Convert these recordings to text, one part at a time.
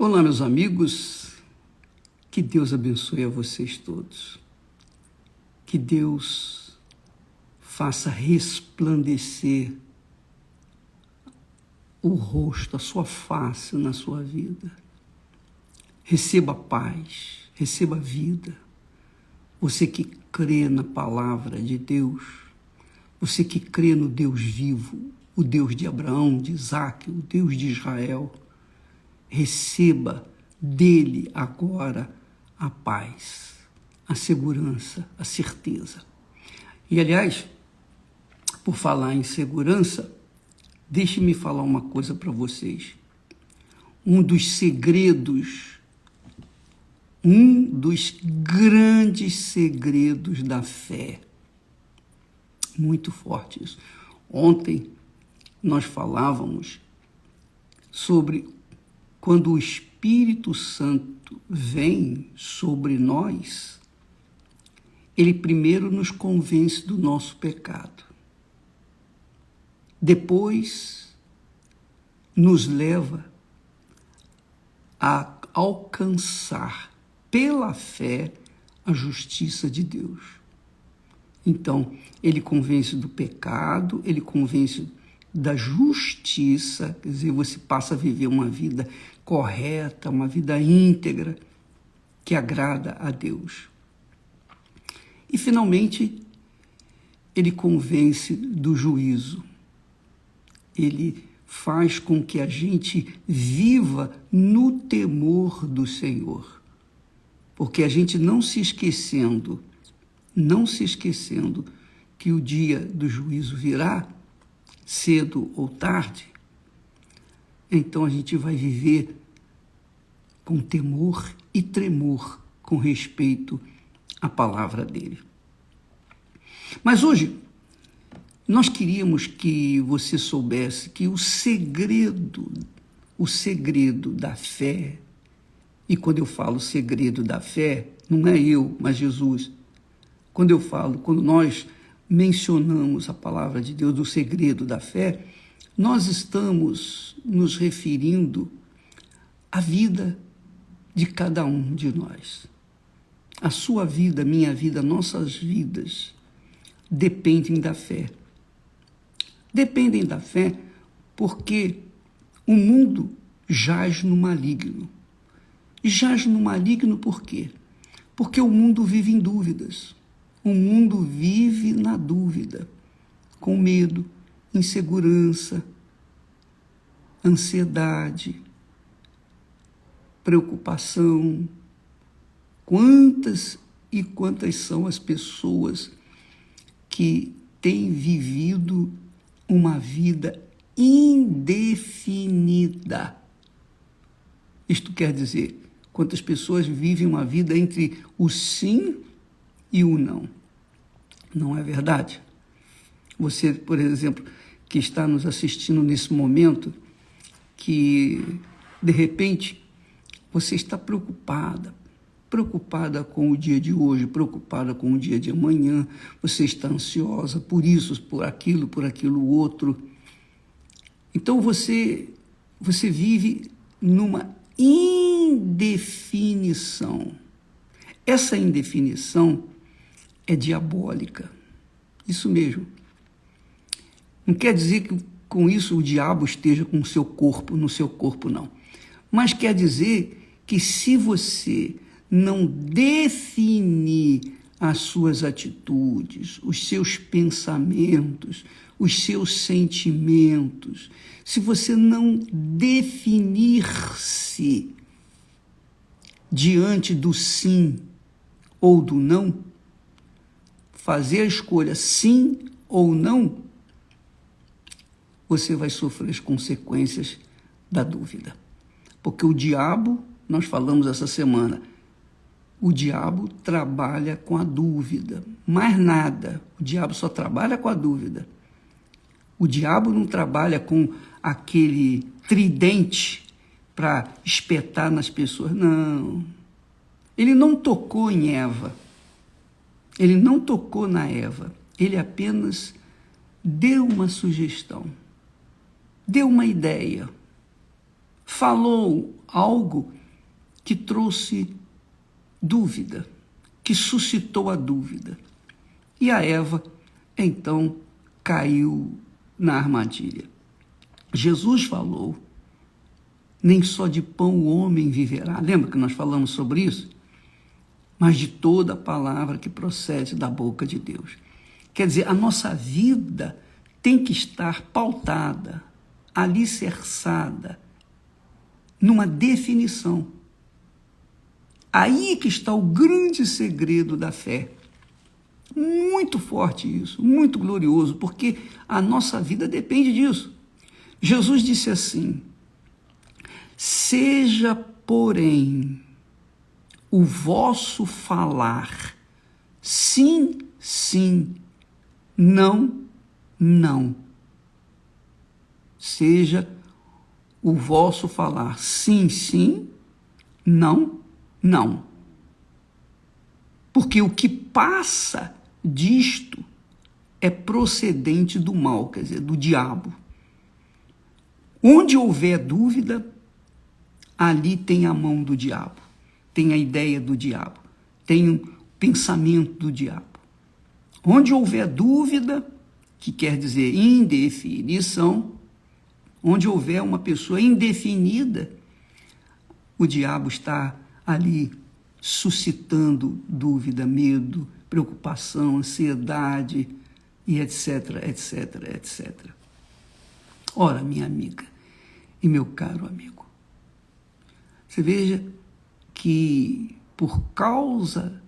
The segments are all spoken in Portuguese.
Olá, meus amigos, que Deus abençoe a vocês todos, que Deus faça resplandecer o rosto, a sua face na sua vida. Receba paz, receba vida. Você que crê na palavra de Deus, você que crê no Deus vivo, o Deus de Abraão, de Isaac, o Deus de Israel, receba dele agora a paz, a segurança, a certeza. E, aliás, por falar em segurança, deixe-me falar uma coisa para vocês. Um dos grandes segredos da fé, muito forte isso. Ontem nós falávamos sobre quando o Espírito Santo vem sobre nós, ele primeiro nos convence do nosso pecado. Depois, nos leva a alcançar, pela fé, a justiça de Deus. Então, ele convence do pecado, ele convence da justiça, quer dizer, você passa a viver uma vida correta, uma vida íntegra, que agrada a Deus. E, finalmente, ele convence do juízo. Ele faz com que a gente viva no temor do Senhor. Porque a gente não se esquecendo que o dia do juízo virá, cedo ou tarde, então a gente vai viver com temor e tremor com respeito à palavra dele. Mas hoje, nós queríamos que você soubesse que o segredo da fé, e quando eu falo segredo da fé, não é eu, mas Jesus. Quando nós mencionamos a palavra de Deus, o segredo da fé, nós estamos nos referindo à vida de cada um de nós. A sua vida, minha vida, nossas vidas dependem da fé. Dependem da fé porque o mundo jaz no maligno. E jaz no maligno por quê? Porque o mundo vive em dúvidas. O mundo vive na dúvida, com medo, insegurança, ansiedade, preocupação. Quantas e quantas são as pessoas que têm vivido uma vida indefinida? Isto quer dizer, quantas pessoas vivem uma vida entre o sim e o não. Não é verdade? Você, por exemplo, que está nos assistindo nesse momento, que de repente você está preocupada com o dia de hoje, preocupada com o dia de amanhã, você está ansiosa por isso, por aquilo outro. Então você vive numa indefinição. Essa indefinição é diabólica. Isso mesmo. Não quer dizer que com isso o diabo esteja com o seu corpo, no seu corpo, não. Mas quer dizer que se você não definir as suas atitudes, os seus pensamentos, os seus sentimentos, se você não definir-se diante do sim ou do não, fazer a escolha sim ou não, você vai sofrer as consequências da dúvida. Porque o diabo, nós falamos essa semana, o diabo trabalha com a dúvida, mais nada. O diabo só trabalha com a dúvida. O diabo não trabalha com aquele tridente para espetar nas pessoas, não. Ele não tocou em Eva. Ele não tocou na Eva. Ele apenas deu uma sugestão, deu uma ideia. falou algo que trouxe dúvida, que suscitou a dúvida. E a Eva, então, caiu na armadilha. Jesus falou: nem só de pão o homem viverá. Lembra que nós falamos sobre isso? Mas de toda a palavra que procede da boca de Deus. Quer dizer, a nossa vida tem que estar pautada, alicerçada, numa definição. Aí que está o grande segredo da fé. Muito forte isso, muito glorioso, porque a nossa vida depende disso. Jesus disse assim: seja, porém, o vosso falar sim, sim, não, não. Seja o vosso falar sim, sim, não, não. Porque o que passa disto é procedente do mal, quer dizer, do diabo. Onde houver dúvida, ali tem a mão do diabo, tem a ideia do diabo, tem o pensamento do diabo. Onde houver dúvida, que quer dizer indefinição, onde houver uma pessoa indefinida, o diabo está ali suscitando dúvida, medo, preocupação, ansiedade e etc, etc, etc. Ora, minha amiga e meu caro amigo, você veja que por causa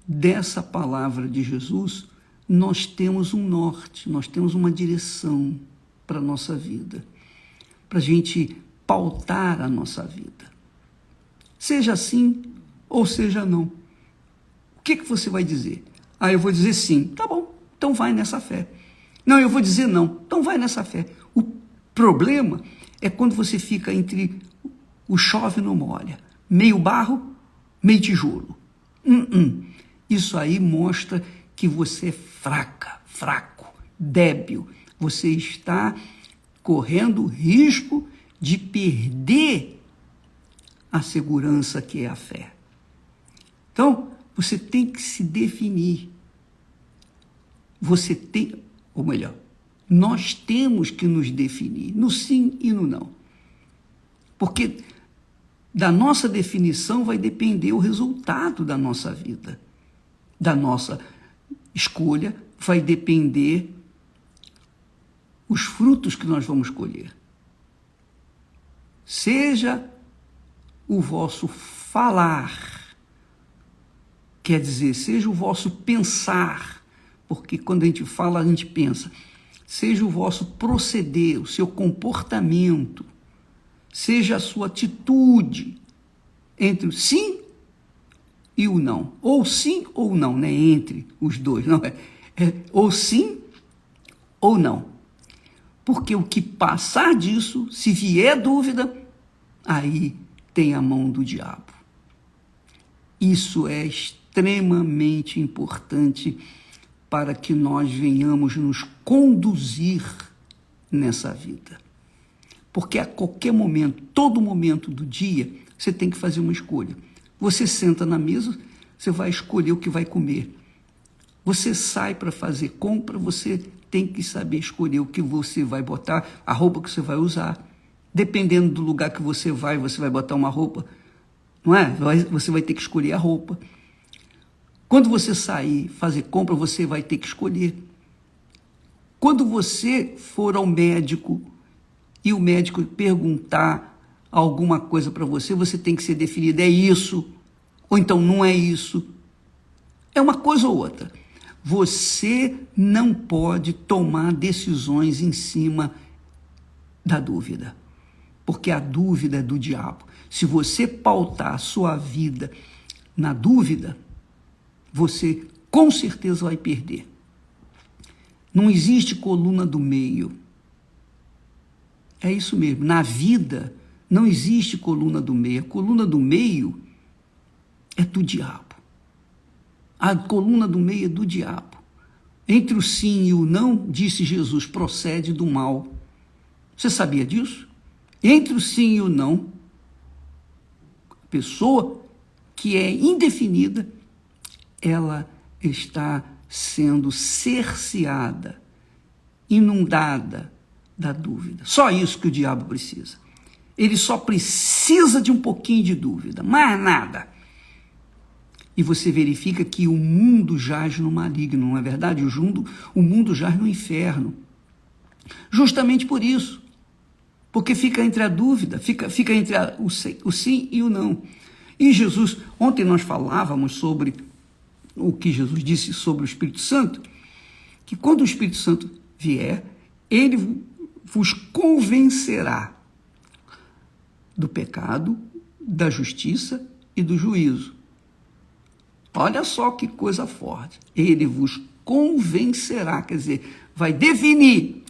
dessa palavra de Jesus, nós temos um norte, nós temos uma direção para a nossa vida, para a gente pautar a nossa vida. Seja sim ou seja não. O que você vai dizer? Eu vou dizer sim. Tá bom, então vai nessa fé. Não, eu vou dizer não. Então vai nessa fé. O problema é quando você fica entre o chove e não molha. Meio barro, meio tijolo. Isso aí mostra que você é fraco, débil. Você está correndo risco de perder a segurança que é a fé. Então, você tem que se definir. Nós temos que nos definir no sim e no não. Porque da nossa definição vai depender o resultado da nossa vida. Da nossa escolha vai depender os frutos que nós vamos colher. Seja o vosso falar, quer dizer, seja o vosso pensar, porque quando a gente fala, a gente pensa. Seja o vosso proceder, o seu comportamento, seja a sua atitude entre o sim e o não. Ou sim ou não, né? Entre os dois, não é? Ou sim ou não. Porque o que passar disso, se vier dúvida, aí tem a mão do diabo. Isso é extremamente importante para que nós venhamos nos conduzir nessa vida. Porque a qualquer momento, todo momento do dia, você tem que fazer uma escolha. Você senta na mesa, você vai escolher o que vai comer. Você sai para fazer compra, você tem que saber escolher o que você vai botar, a roupa que você vai usar. Dependendo do lugar que você vai botar uma roupa, não é? Você vai ter que escolher a roupa. Quando você sair fazer compra, você vai ter que escolher. Quando você for ao médico e o médico perguntar alguma coisa para você, você tem que ser definido, é isso, ou então não é isso. É uma coisa ou outra. Você não pode tomar decisões em cima da dúvida, porque a dúvida é do diabo. Se você pautar a sua vida na dúvida, você com certeza vai perder. Não existe coluna do meio. É isso mesmo. Na vida, não existe coluna do meio. A coluna do meio é do diabo. A coluna do meio é do diabo. Entre o sim e o não, disse Jesus, procede do mal. Você sabia disso? Entre o sim e o não, a pessoa que é indefinida, ela está sendo cerceada, inundada da dúvida. Só isso que o diabo precisa. Ele só precisa de um pouquinho de dúvida, mais nada. E você verifica que o mundo jaz no maligno, não é verdade? O mundo jaz no inferno. Justamente por isso. Porque fica entre a dúvida, fica entre o sim e o não. E Jesus, ontem nós falávamos sobre o que Jesus disse sobre o Espírito Santo, que quando o Espírito Santo vier, ele vos convencerá do pecado, da justiça e do juízo. Olha só que coisa forte. Ele vos convencerá, quer dizer, vai definir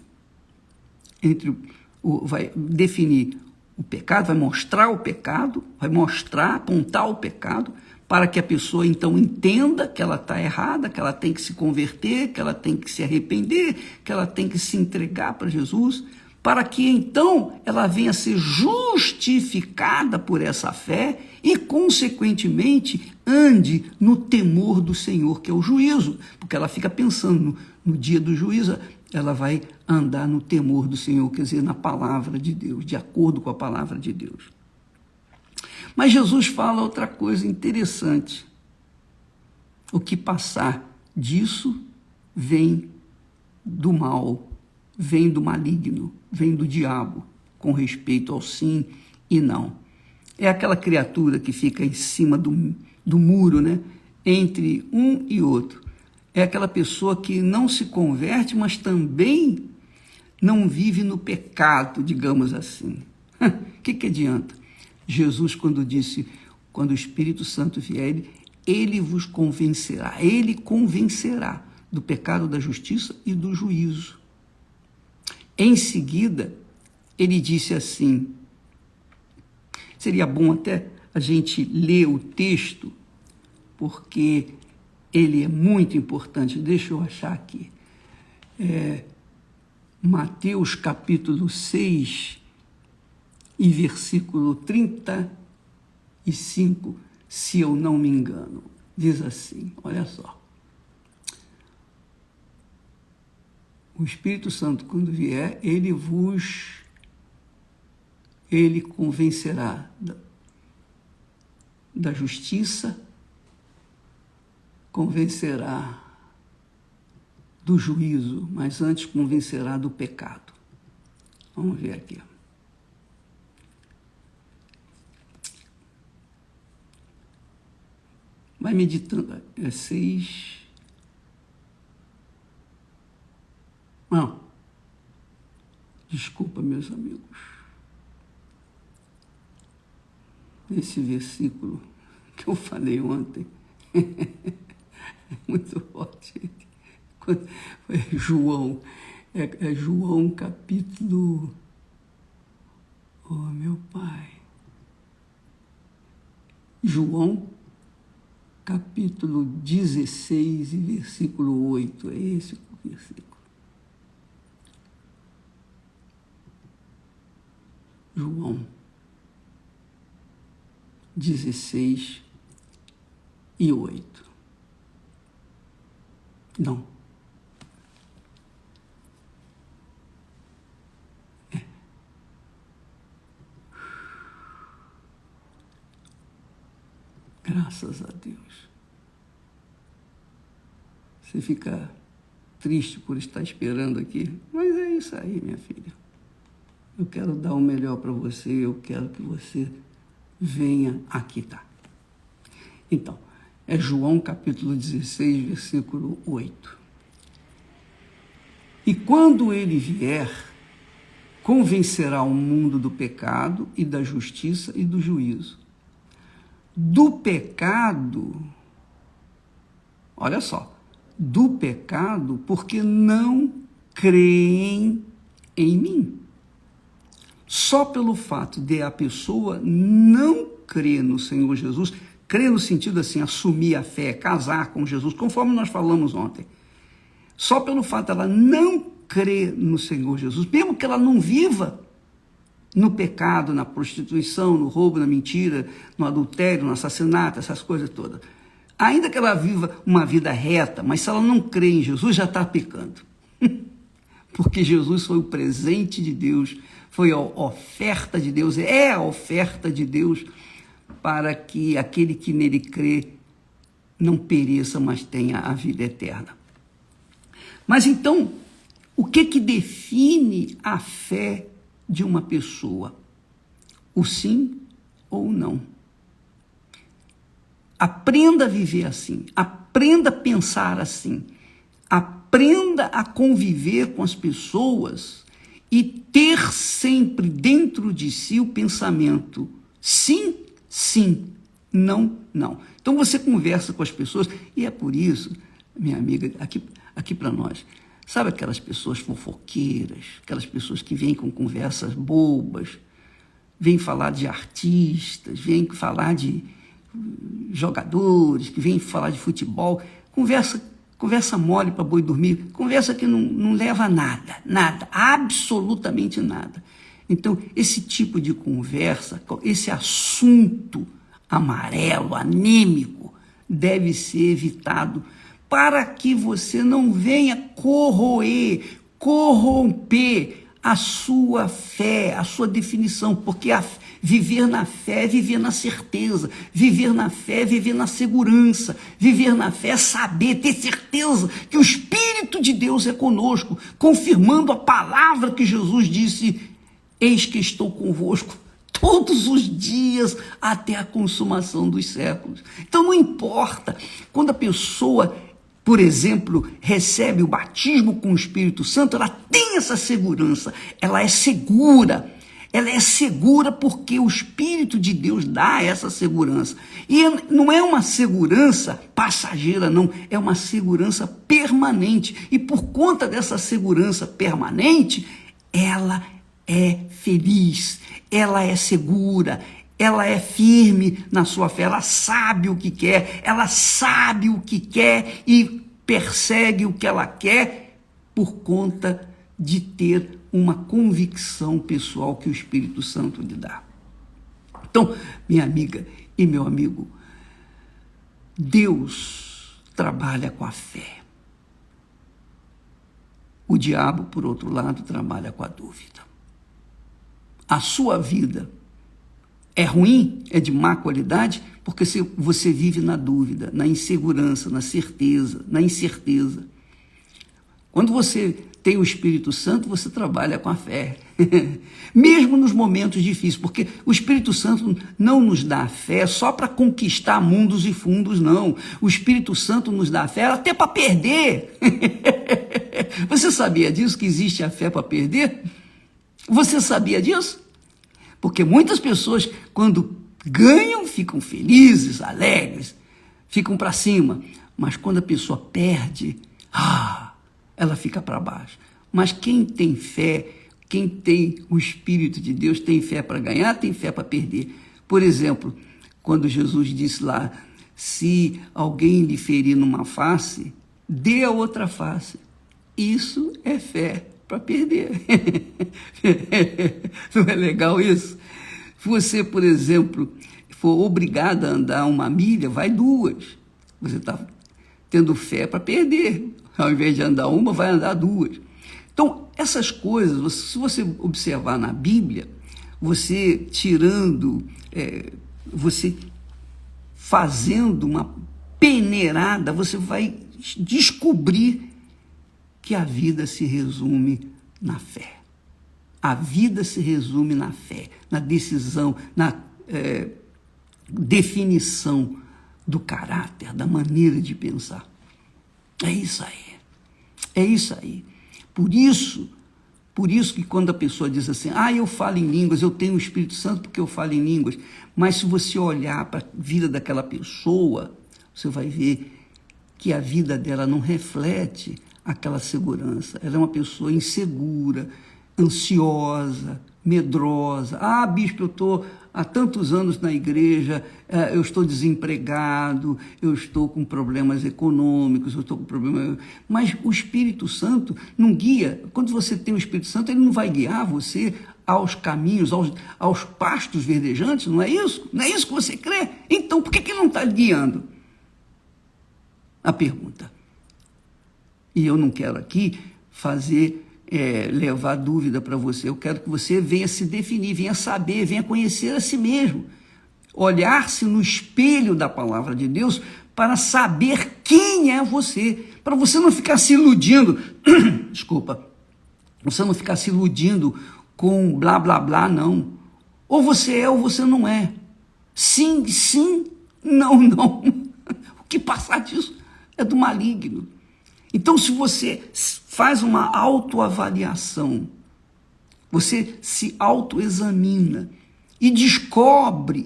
vai definir o pecado, vai mostrar o pecado, vai mostrar, apontar o pecado, para que a pessoa então entenda que ela está errada, que ela tem que se converter, que ela tem que se arrepender, que ela tem que se entregar para Jesus, para que então ela venha a ser justificada por essa fé e, consequentemente, ande no temor do Senhor, que é o juízo, porque ela fica pensando no dia do juízo, ela vai andar no temor do Senhor, quer dizer, na palavra de Deus, de acordo com a palavra de Deus. Mas Jesus fala outra coisa interessante. O que passar disso vem do mal, vem do maligno, vem do diabo, com respeito ao sim e não. É aquela criatura que fica em cima do muro, né? Entre um e outro. É aquela pessoa que não se converte, mas também não vive no pecado, digamos assim. O que adianta? Jesus, quando disse, quando o Espírito Santo vier, ele vos convencerá, ele convencerá do pecado, da justiça e do juízo. Em seguida, ele disse assim, seria bom até a gente ler o texto, porque ele é muito importante. Deixa eu achar aqui. Mateus capítulo 6 e versículo 35, se eu não me engano. Diz assim, olha só. O Espírito Santo, quando vier, ele convencerá da justiça, convencerá do juízo, mas antes convencerá do pecado. Vamos ver aqui. Vai meditando. É 6. Não. Desculpa, meus amigos. Esse versículo que eu falei ontem é muito forte. É João. É João capítulo... Oh, meu pai. João capítulo 16 e versículo 8. É esse o versículo. João 16 e 8. Não. Graças a Deus. Você fica triste por estar esperando aqui, mas é isso aí, minha filha. Eu quero dar o melhor para você, eu quero que você venha aqui, tá? Então, é João capítulo 16, versículo 8. E quando ele vier, convencerá o mundo do pecado e da justiça e do juízo. Do pecado, olha só, do pecado porque não creem em mim. Só pelo fato de a pessoa não crer no Senhor Jesus, crer no sentido assim, assumir a fé, casar com Jesus, conforme nós falamos ontem. Só pelo fato dela não crer no Senhor Jesus, mesmo que ela não viva no pecado, na prostituição, no roubo, na mentira, no adultério, no assassinato, essas coisas todas. Ainda que ela viva uma vida reta, mas se ela não crê em Jesus, já está pecando. Porque Jesus foi o presente de Deus, foi a oferta de Deus, é a oferta de Deus para que aquele que nele crê não pereça, mas tenha a vida eterna. Mas então, o que define a fé de uma pessoa? O sim ou o não. Aprenda a viver assim, aprenda a pensar assim, aprenda a conviver com as pessoas e ter sempre dentro de si o pensamento sim, sim, não, não. Então você conversa com as pessoas e é por isso, minha amiga, aqui para nós, sabe aquelas pessoas fofoqueiras, aquelas pessoas que vêm com conversas bobas, vêm falar de artistas, vêm falar de jogadores, que vêm falar de futebol, conversa mole para boi dormir, conversa que não leva a nada, absolutamente nada. Então, esse tipo de conversa, esse assunto amarelo, anêmico, deve ser evitado para que você não venha corromper a sua fé, a sua definição, porque viver na fé é viver na certeza, viver na fé é viver na segurança, viver na fé é saber, ter certeza que o Espírito de Deus é conosco, confirmando a palavra que Jesus disse: eis que estou convosco todos os dias até a consumação dos séculos. Então não importa, quando a pessoa, por exemplo, recebe o batismo com o Espírito Santo, ela tem essa segurança, ela é segura porque o Espírito de Deus dá essa segurança. E não é uma segurança passageira, não, é uma segurança permanente. E por conta dessa segurança permanente, ela é feliz, ela é segura, ela é firme na sua fé, ela sabe o que quer, e persegue o que ela quer por conta de ter uma convicção pessoal que o Espírito Santo lhe dá. Então, minha amiga e meu amigo, Deus trabalha com a fé. O diabo, por outro lado, trabalha com a dúvida. A sua vida é ruim, é de má qualidade, porque você vive na dúvida, na insegurança, na incerteza. Quando você tem o Espírito Santo, você trabalha com a fé. Mesmo nos momentos difíceis, porque o Espírito Santo não nos dá a fé só para conquistar mundos e fundos, não. O Espírito Santo nos dá a fé até para perder. Você sabia disso, que existe a fé para perder? Você sabia disso? Porque muitas pessoas, quando ganham, ficam felizes, alegres, ficam para cima. Mas quando a pessoa perde, ela fica para baixo. Mas quem tem fé, quem tem o Espírito de Deus, tem fé para ganhar, tem fé para perder. Por exemplo, quando Jesus disse lá, se alguém lhe ferir numa face, dê a outra face. Isso é fé para perder. Não é legal isso? Se você, por exemplo, for obrigado a andar 1 milha, vai 2. Você está tendo fé para perder. Ao invés de andar 1, vai andar 2. Então, essas coisas, se você observar na Bíblia, você você fazendo uma peneirada, você vai descobrir que a vida se resume na fé. A vida se resume na fé, na decisão, na definição do caráter, da maneira de pensar. É isso aí. É isso aí. Por isso que quando a pessoa diz assim, eu falo em línguas, eu tenho o Espírito Santo porque eu falo em línguas, mas se você olhar para a vida daquela pessoa, você vai ver que a vida dela não reflete aquela segurança. Ela é uma pessoa insegura, ansiosa, medrosa. Bispo, eu estou há tantos anos na igreja, eu estou desempregado, eu estou com problemas econômicos, eu estou com problemas... Mas o Espírito Santo não guia. Quando você tem o Espírito Santo, ele não vai guiar você aos caminhos, aos pastos verdejantes, não é isso? Não é isso que você crê? Então, por que não está guiando? A pergunta. E eu não quero aqui levar dúvida para você, eu quero que você venha se definir, venha saber, venha conhecer a si mesmo, olhar-se no espelho da palavra de Deus para saber quem é você, para você não ficar se iludindo, desculpa, você não ficar se iludindo com blá, blá, blá, não. Ou você é ou você não é. Sim, sim, não, não. O que passar disso é do maligno. Então, se você faz uma autoavaliação, você se autoexamina e descobre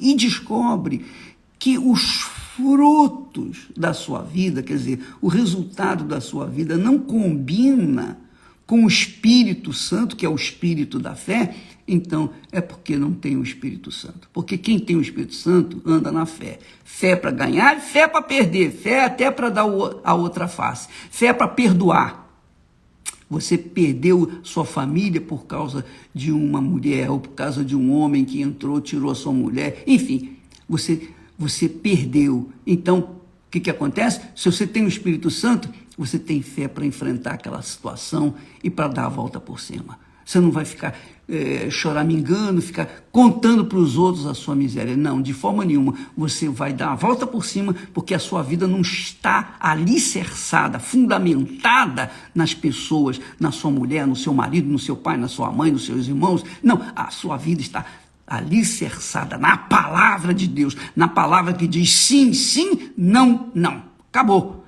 que os frutos da sua vida, quer dizer, o resultado da sua vida não combina com o Espírito Santo, que é o Espírito da fé, então é porque não tem o Espírito Santo. Porque quem tem o Espírito Santo anda na fé. Fé para ganhar e fé para perder. Fé até para dar a outra face. Fé para perdoar. Você perdeu sua família por causa de uma mulher ou por causa de um homem que entrou, tirou a sua mulher. Enfim, você perdeu. Então, o que acontece? Se você tem o Espírito Santo, você tem fé para enfrentar aquela situação e para dar a volta por cima. Você não vai ficar choramingando, ficar contando para os outros a sua miséria. Não, de forma nenhuma. Você vai dar a volta por cima porque a sua vida não está alicerçada, fundamentada nas pessoas, na sua mulher, no seu marido, no seu pai, na sua mãe, nos seus irmãos. Não, a sua vida está alicerçada na palavra de Deus, na palavra que diz sim, sim, não, não. Acabou.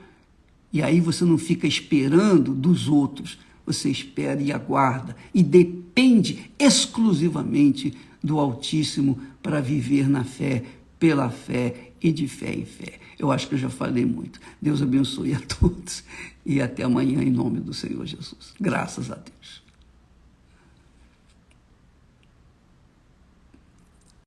E aí você não fica esperando dos outros, você espera e aguarda e depende exclusivamente do Altíssimo para viver na fé, pela fé e de fé em fé. Eu acho que eu já falei muito. Deus abençoe a todos e até amanhã em nome do Senhor Jesus. Graças a Deus.